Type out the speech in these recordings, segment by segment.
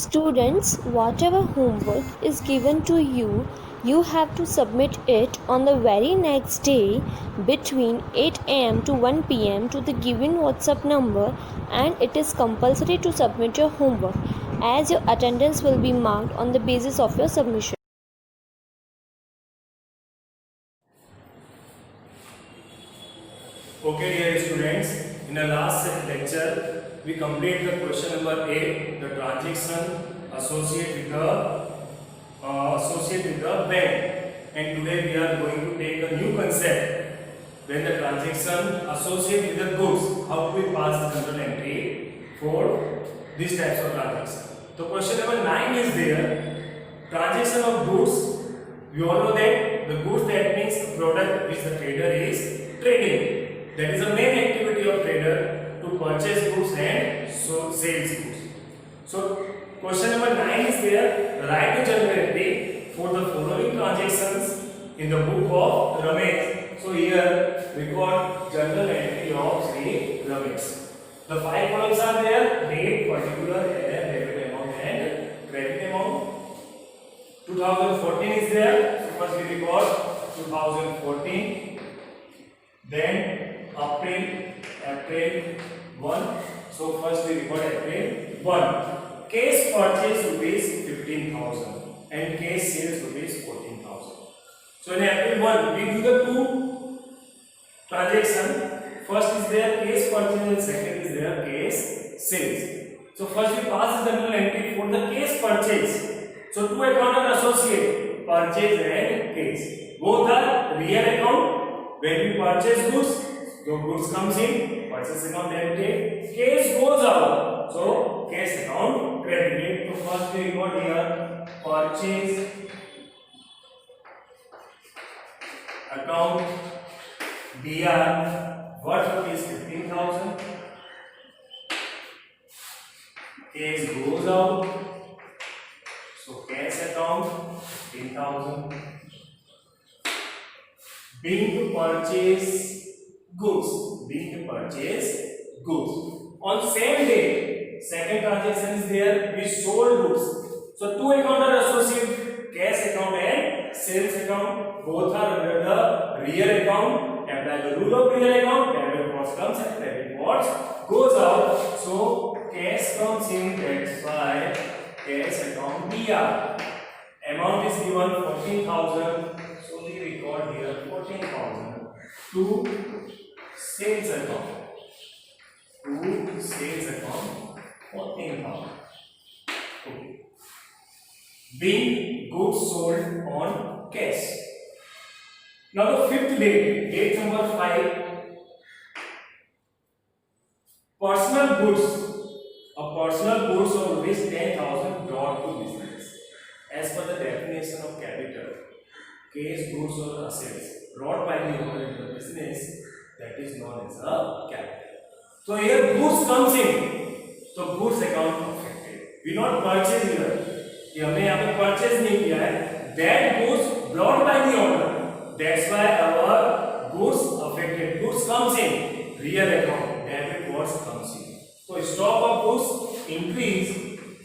Students, whatever homework is given to you, you have to submit it on the very next day between 8 am to 1 pm to the given WhatsApp number, and it is compulsory to submit your homework as your attendance will be marked on the basis of your submission. Okay, dear students, in the last lecture, we complete the question number 8, the transaction associated with the bank. And today we are going to take a new concept when the transaction associated with the goods. How do we pass the journal entry for these types of transaction? So question number 9 is there. Transaction of goods. We all know that the goods that means a product which the trader is trading. That is the main activity of trader to purchase goods and sales goods. So question number 9 is there. Write a journal entry for the following transactions in the book of Ramesh. So here we got journal entry of Sri Ramesh. The 5 columns are there: date, particular, debit amount and credit amount. 2014 is there. So first we record 2014. Then April 1. So first we record April 1. Case purchase rupees 15,000 and case sales rupees 14,000. So in April 1 we do the two transaction. First is there case purchase and second is there case sales. So first we pass the journal entry for the case purchase. So two account are associated, purchase and case. Both are real account. When we purchase goods, the goods comes in, purchase account debited, case goes out. So case account credited. So first we record here purchase account DR worth rupees 15,000. Case goes out. So cash account 15,000. Being to purchase goods. On same day, second transaction is there. We sold goods. So two accounts are associated: cash account and sales account. Both are under the real account. Apply the rule of real account. Debit what comes and credit what goes out. So cash comes in. That's why cash account BR. Amount is given 14,000. So we record here 14,000 to sales account. 14,000. Okay. Being goods sold on cash. Now the fifth date number 5. Personal goods. A personal goods of rupees 10,000 brought to business. As per the definition of capital, cash, goods or assets brought by the owner into business, that is known as a capital. So here goods comes in, so goods account affected. We not purchase here. कि हमने यहाँ पे purchase नहीं किया है. That goods brought by the owner. That's why our goods affected. Goods comes in real account. Debit goods comes in. So stock of goods increase.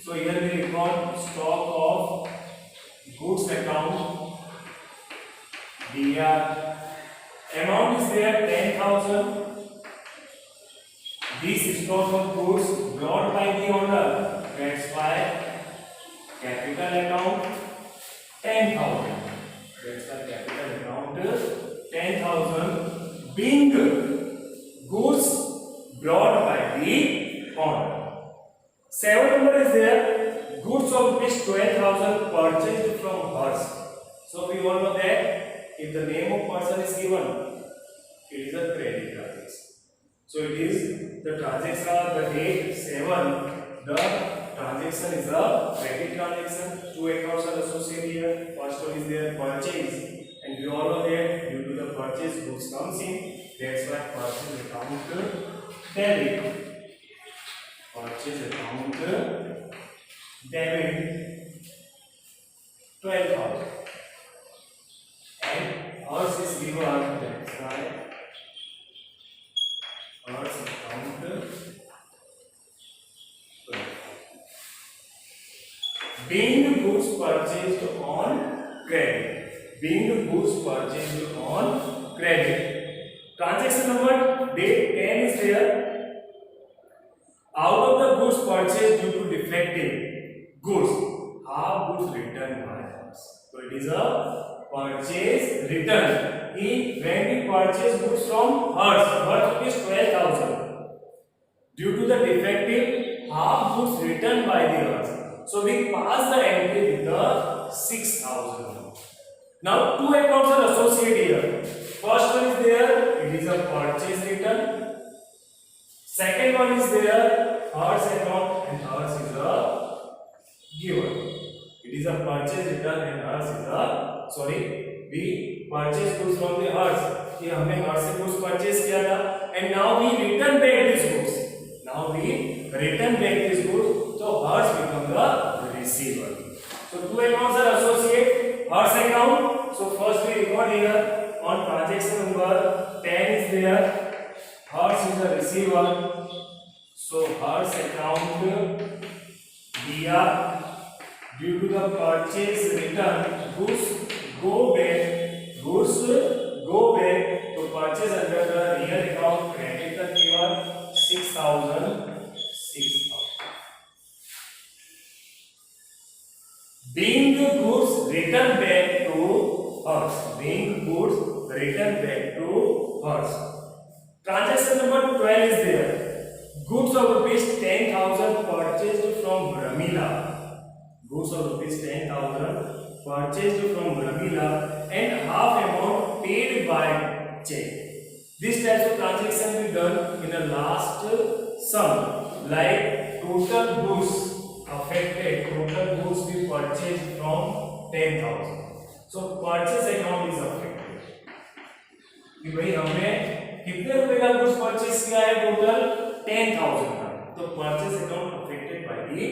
So here we record stock of goods account DR. Amount is there 10,000. This stock of goods brought by the owner. That's why capital account 10,000. That's why capital account 10,000. Being goods brought by the owner. 7 number is there. Goods of rupees 12,000 purchased from Hers. So we all know that if the name of person is given, it is a credit transaction. So it is the transaction of the date 7. The transaction is a credit transaction. Two accounts are associated here. First one is their purchase, and we all know that due to the purchase goods comes in. That's why purchase account debit. Purchase account debit 12,000. And ours is given. That's why ours account 12,000. being goods purchased on credit. Being goods purchased on credit. Transaction number date 10 is there. Out of the goods purchased due to defective goods, half goods returned by us. So it is a purchase return. When we purchase goods from Hertz, worth is 12,000. Due to the defective, half goods returned by the Hertz. So we pass the entry with the 6,000. Now two accounts are associated here. First one is there, it is a purchase return. Second one is there, Hertz account, and Hertz is a giver. It is a purchase return and Hertz is a we purchase goods from the Hertz. कि हमने Hertz से goods purchase किया था, and now we return back these goods. Now we return back these goods, so Hertz become the receiver. So two accounts are associated. Hertz account. So first we record here on transaction number 10 is there. Hertz is the receiver. So Hertz account DR due to the purchase return goods go back to purchase under the real account credit the given 6,000. Being the goods returned back to Hertz. Being goods returned back to Hertz. Transaction number 12 is there. Goods of rupees 10,000 purchased from Ramila. Goods of rupees 10,000 purchased from Ramila and half amount paid by check. This type of transaction will be done in the last sum, like total goods affected. Total goods we purchased from 10,000. So purchase account is affected. कि भाई हमने कितने रुपए का goods purchase किया है? Total 10,000 का. तो purchase account affected by the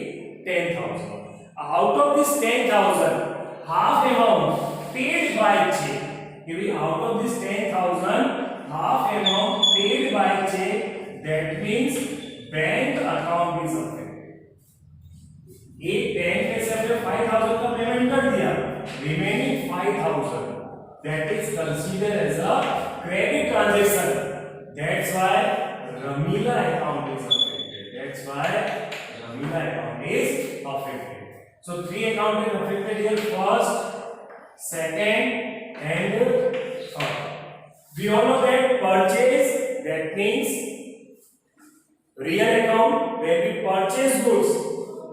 10,000. Out of this 10,000, half amount paid by check. कि भाई out of this 10,000, half amount paid by check. That means bank account is affected. एक बैंक में से हमने 5,000 का पेमेंट कर दिया. Remaining 5,000. That is considered as a credit transaction. That's why Ramila account is affected. That's why Ramila account is affected. So three accounts is affected here. First, second, and third. We all know that purchase, that means real account where we purchase goods.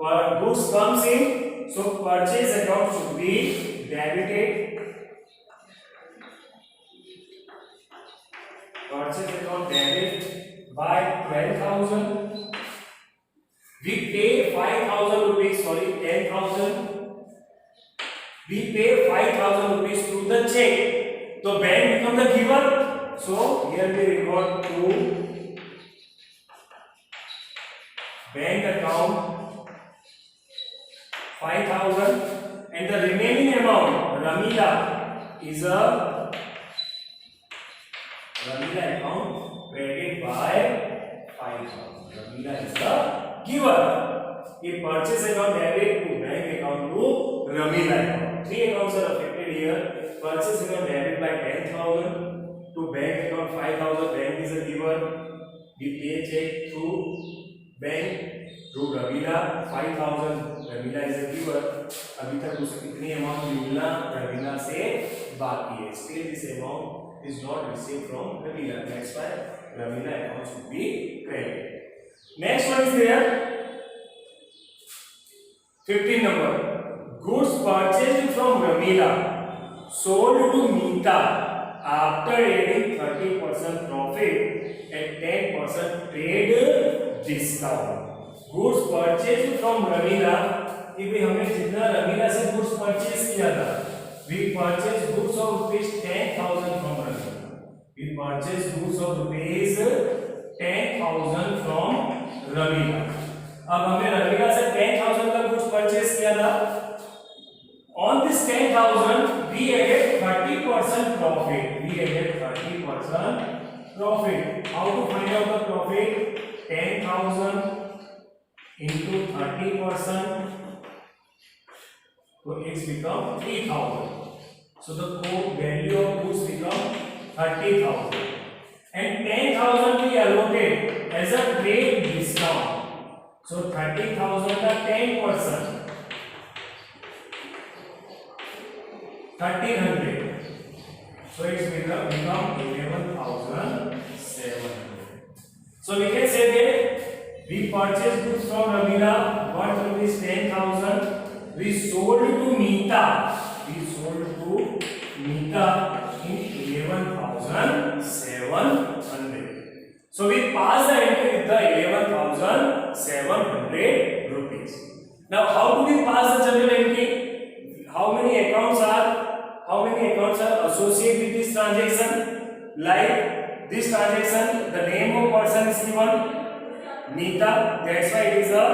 Goods comes in, so purchase account should be debited. Purchase account debit by 12,000. We pay 5,000 rupees, 10,000. We pay 5,000 rupees to the check. So bank become the giver. So here we record to bank account 5,000 and the remaining amount Ramila is a Ramila account credit by 5,000. Ramila is the giver. A purchase account debit to bank account to Ramila account. Three accounts are affected here. Purchase account debit by 10,000 to bank account 5,000. Bank is a giver. We pay check through bank through Ramila 5,000. Ramila is a giver. अभी तक उसको कितनी amount मिलना Ramila से बाकी है. Still this amount is not received from Ramila. That's why Ramila account should be credited. Next one is there. 15 number. Goods purchased from Ramila sold to Mita after adding 30% profit and 10% trade discount. Goods purchased from Ramila. कि भाई हमने जितना Ramila से goods purchase किया था, we purchased goods of rupees 10,000 from Ramila. We purchased goods of rupees 10,000 from Ramila. अब हमने Ramila से 10,000 का goods purchase किया था. On this 10,000, we added 30% profit. We added 30% profit. How to find out the profit? 10,000 into 30%. it's become 3000. So the value of goods become 30,000 and 10,000 we allotted as a trade discount. So 30,000 का 10%, 1300. So it's become 11,700. So we can say that we purchased goods from Ravina worth rupees 10,000. We sold to Meeta. We sold to Meeta in 11,700. So we pass the entry with the 11,700 rupees. Now how do we pass the journal entry? How many accounts are associated with this transaction? Like this transaction, the name of person is given, Meeta. That's why it is a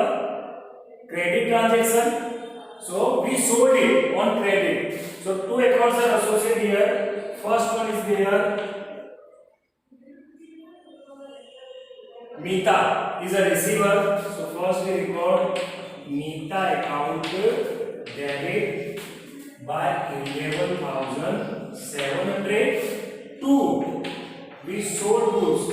credit transaction. So we sold it on credit. So two accounts are associated here. First one is there. Meeta is a receiver. So first we record Meeta account debit by 11,700. Two, we sold goods.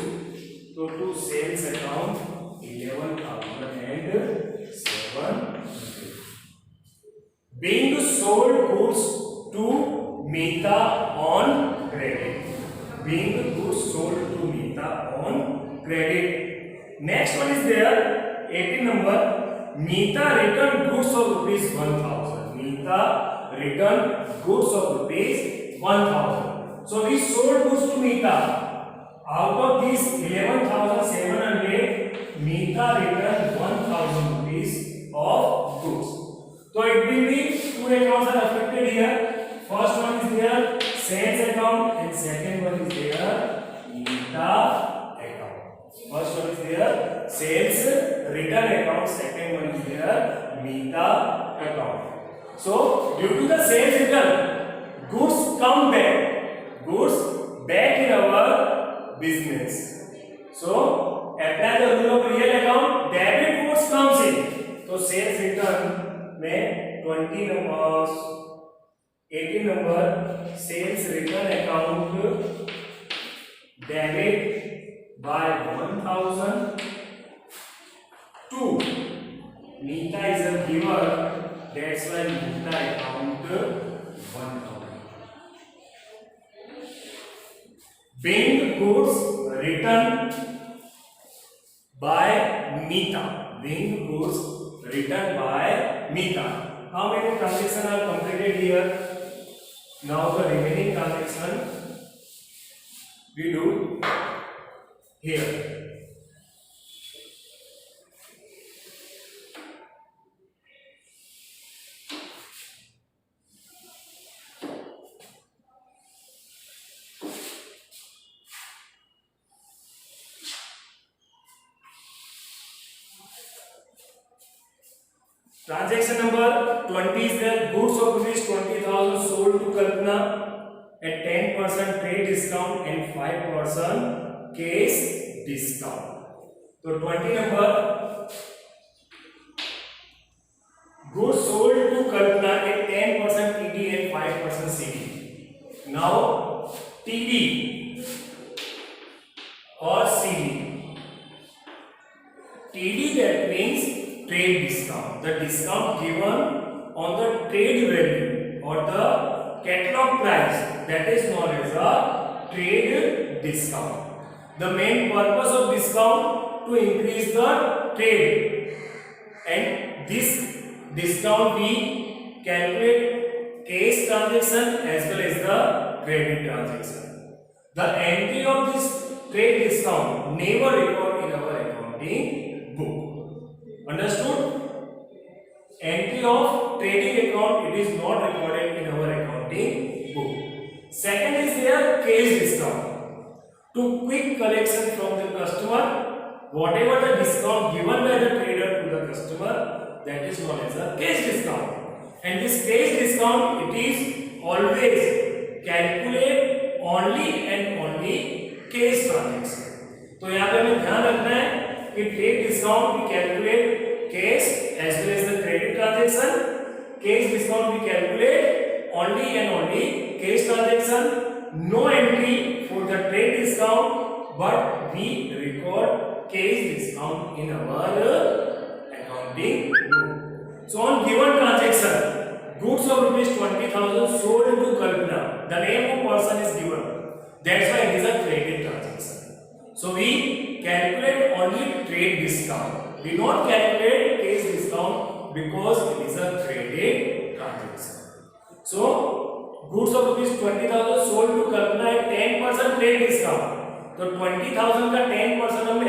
So to sales account 11,700. Being sold goods to Meeta on credit. Being goods sold to Meeta on credit. Next one is there, 18 number. Meeta returned goods of rupees 1,000. Meeta returned goods of rupees 1,000. So we sold goods to Meeta. Out of these 11,700, Meeta returned 1,000 rupees of goods. So it will be two accounts are affected here. First one is there sales account and second one is there Meeta account. First one is there sales return account, second one is there Meeta account. So due to the sales return, goods come back. Goods back in our business. So apply the rule of real account. Debit goods comes in. So sales return में 20 numbers, 18 number sales return account debit by 1,000. 2, Meeta is a giver, that's why Meeta account 1,000. Being goods returned by Meeta. Being goods returned by Meeta. How many transactions are completed here? Now the remaining transaction we do here. Transaction number 20 is there. Goods of rupees 20,000 sold to Kalpana at 10% trade discount and 5% cash discount. So 20 number goods sold to Kalpana at 10% TD and 5% CD. Now TD or CD. TD that means trade discount, the discount given on the trade value or the catalog price, that is known as a trade discount. The main purpose of discount to increase the trade, and this discount we calculate cash transaction as well as the credit transaction. The entry of this trade discount never record in our accounting book. Understood? Entry of trading account, it is not recorded in our accounting book. Second is there cash discount. To quick collection from the customer, whatever the discount given by the trader to the customer, that is known as a cash discount. And this cash discount, it is always calculate only and only cash transaction. तो यहाँ पे हमें ध्यान रखना है कि trade discount we calculate cash as well as the credit transaction. Cash discount we calculate and only cash transaction. No entry for the trade discount, but we record cash discount in our accounting book. So on given transaction, goods of rupees 20,000 sold to Kalpana. The name of person is given. That's why it is a credit transaction. So we calculate only trade discount. We not calculate case discount because it is a credit transaction. So goods of rupees 20,000 sold to Kalpana at 10% trade discount. तो 20,000 का 10% हम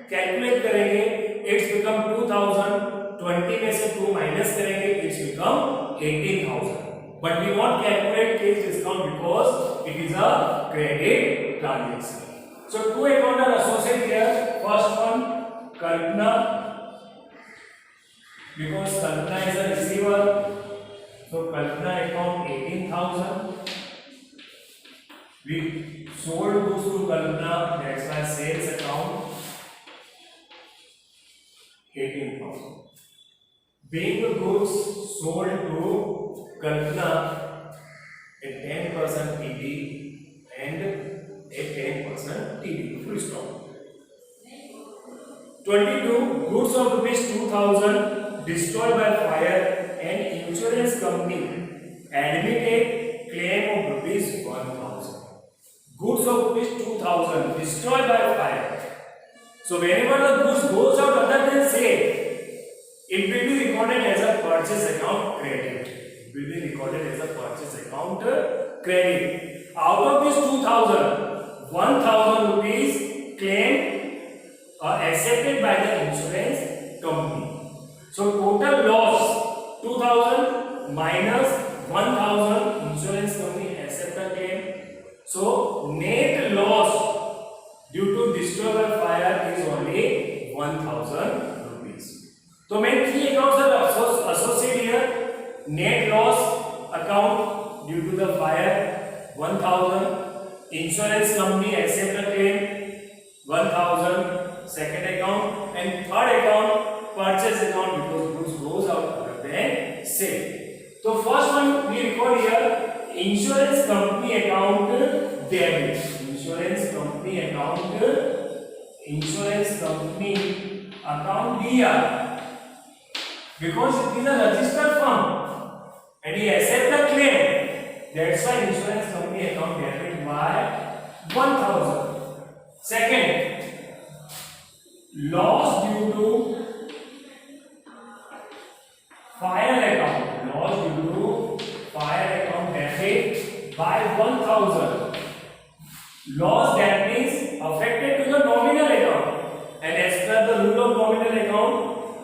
calculate करेंगे, it's become 2,000. 20 में से 2 minus करेंगे, it's become 18,000. But we not calculate case discount because it is a credit transaction. So two accounts are associated here. First one, Kalpana, because Kalpana is a receiver. So Kalpana account 18,000. We sold goods to Kalpana, that's why sales account 18,000. Being the goods sold to Kalpana at 10% TD and at 10% TD. Full stop. 22. Goods of rupees 2,000 destroyed by fire and insurance company admitted claim of rupees 1,000. Goods of rupees 2,000 destroyed by fire. So whenever the goods goes out other than sale, it will be recorded as a purchase account credit. It will be recorded as a purchase account credit. Out of this 2,000, 1,000 rupees claim accepted by the insurance company. So total loss 2,000 minus 1,000 insurance company accept the claim. So net loss due to destroy by fire is only 1,000 rupees. So main three accounts are associated here. Net loss account due to the fire 1,000. Insurance company accept the claim 1,000. Second account, and third account purchase account because goods goes out other than sale. So first one we record here insurance company account debit. Insurance company account DR. Because it is a registered firm and he accept the claim, that's why insurance company account debit by 1,000. Second, loss due to fire account. Loss due to fire account debit by 1,000. Loss that means affected to the nominal account, and as per the rule of nominal account,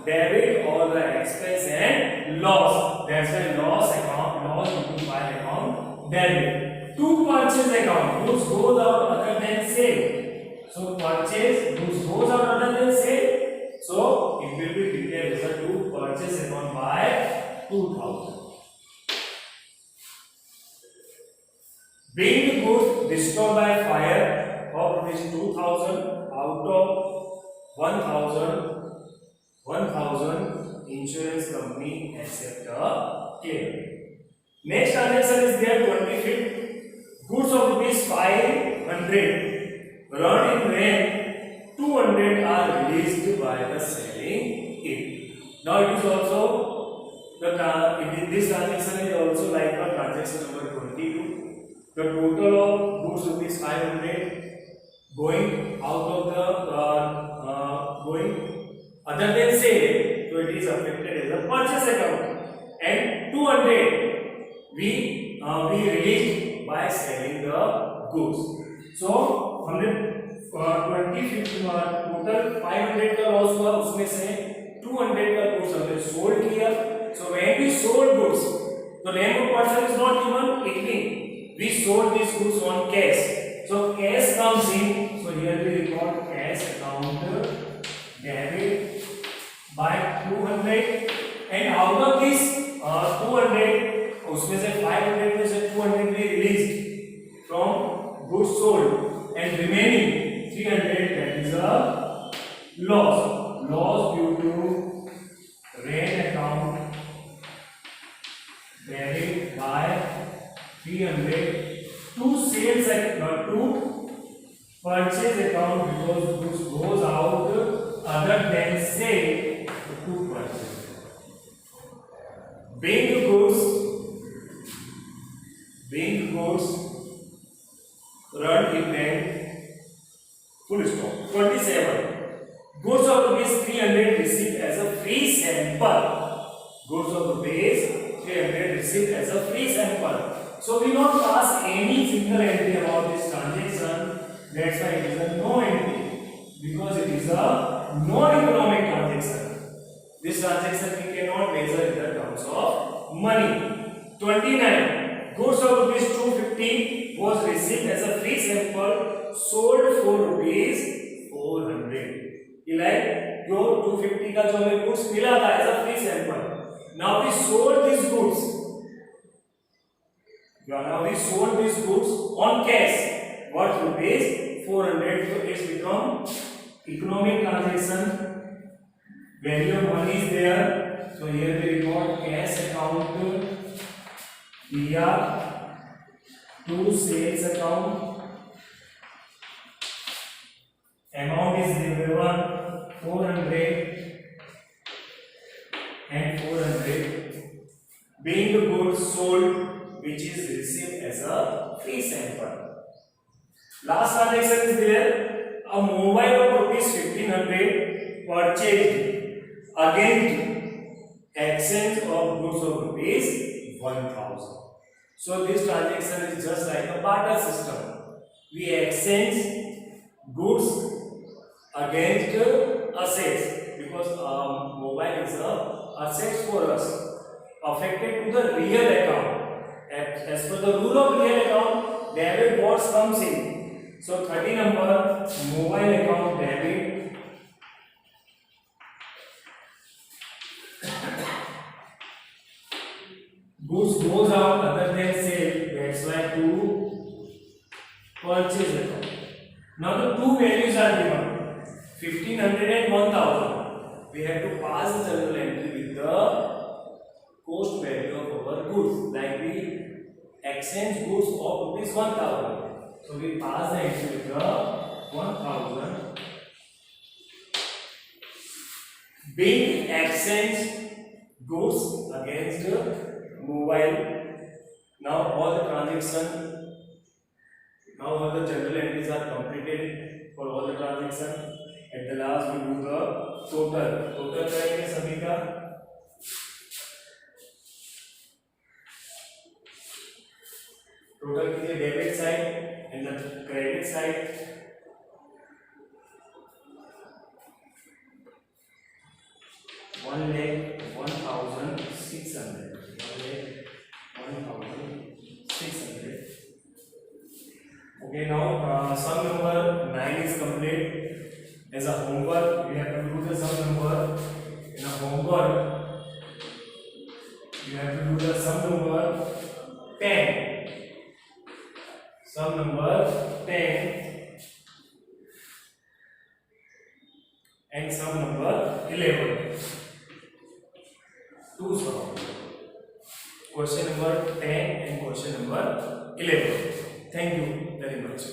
debit all the expense and loss. That's why loss account, loss due to fire account debit. To purchase account, goods goes out other than sale. So purchase goods goes out other than sale. So it will be declared as a to purchase account by 2,000. Being the goods destroyed by fire of rupees 2,000, out of 1,000 insurance company accept the claim. Next transaction is there 25th. Goods of rupees 500 run in rain, 200 are released by the selling it. Now it is also this transaction is also like a transaction number 22. The total of goods rupees 500 going out of the going other than sale, so it is affected as a purchase account, and 200 we released by selling the goods. So हमने 25 total 500 का loss हुआ, उसमें से 200 का goods हमने sold किया. So when we sold goods, the name of person is not given. It means we sold these goods on cash. So cash comes in. So here we record cash account debit by 200, and out of this 200, उसमें से 500 में से 200 we released from goods sold, and remaining 300 that is a loss due to rain account debit by being goods run event full stop. 27. Goods of rupees 300 received as a free sample. Goods of rupees 300 received as a free sample. So we not pass any single entry about this transaction. That's why it is a no entry, because it is a non-economic transaction. This transaction we cannot measure in the terms of money. 29. Goods of rupees 250 was received as a free sample, sold for rupees 400. Like जो 250 का जो हमें goods मिला था as a free sample. Now we sold these goods. Now we sold these goods on cash worth rupees 400. So it's become economic transaction. Value of money is there. So here we record cash account PR to sales account. Amount is given 400 and 400. Being the goods sold, which is received as a free sample. Last transaction is there. A mobile of rupees 1500 purchased against exchange of goods of rupees 1000. So this transaction is just like a barter system. We exchange goods against assets, because mobile is a assets for us, affected to the real account. As per the rule of real account, debit what comes in. So 30 number, mobile account debit. Goods goes out other than sale, that's why to purchase account. Now the two values are given, 1500 and 1000. We have to pass the journal entry with the cost value of our goods. Like we exchange goods of rupees 1000. So we pass the entry with the 1000. Being exchange goods against mobile. Now all the journal entries are completed for all the transaction. At the last we do the total करेंगे सभी का. Total कीजिए debit side and the credit side. One lakh 1,600. Okay, now sum number 9 is complete. As a homework, we have to do the sum number. In a homework, you have to do the sum number 10. Sum number 10 and sum number 11. Two sum. Question number 10 and question number 11. Thank you very much.